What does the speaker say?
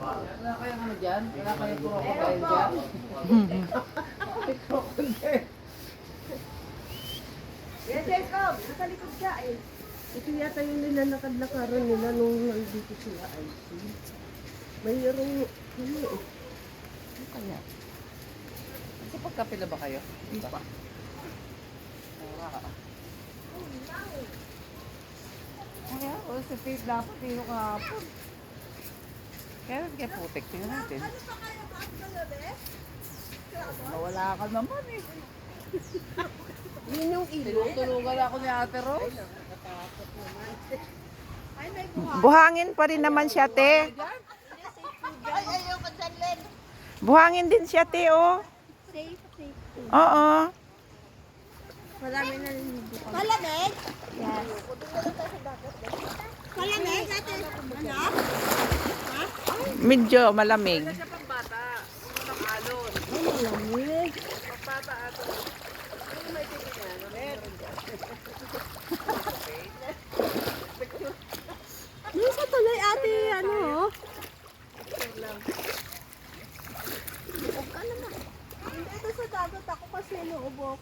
Wala kayong ano dyan? Wala kayong crocodile dyan? Crocodile. Yes, Jacob! Nasa likod ka eh. Ito yata yung nilalakad-lakaran nila nung nandito sila ay. Mayroong ano eh. Ano kaya? Kasi pagkapila ba kayo? Hindi pa. Kaya, o sa tape dapat dito kahapon. Kaya kaya putik, tingnan natin. Mawala ka naman eh. Yun yung ilo. Tinutulugan ako ni Ate Rose. Buhangin pa rin naman siya, te. Ay, ayoko dyan, Len. Buhangin din siya, te, oh. Safe. Oo. Marami na niligo kami. Malamig? Yes. Malamig? Ano? Medyo malamig. Siya pang bata. Ano ng alon? Ay, malamig. Pang bata ato. Ano may tingin niya? Ano meron dyan? Yung sa tuloy ate, ano oh. Huwag ka naman. Hindi ito sa dagat ako kasi inuubo ako.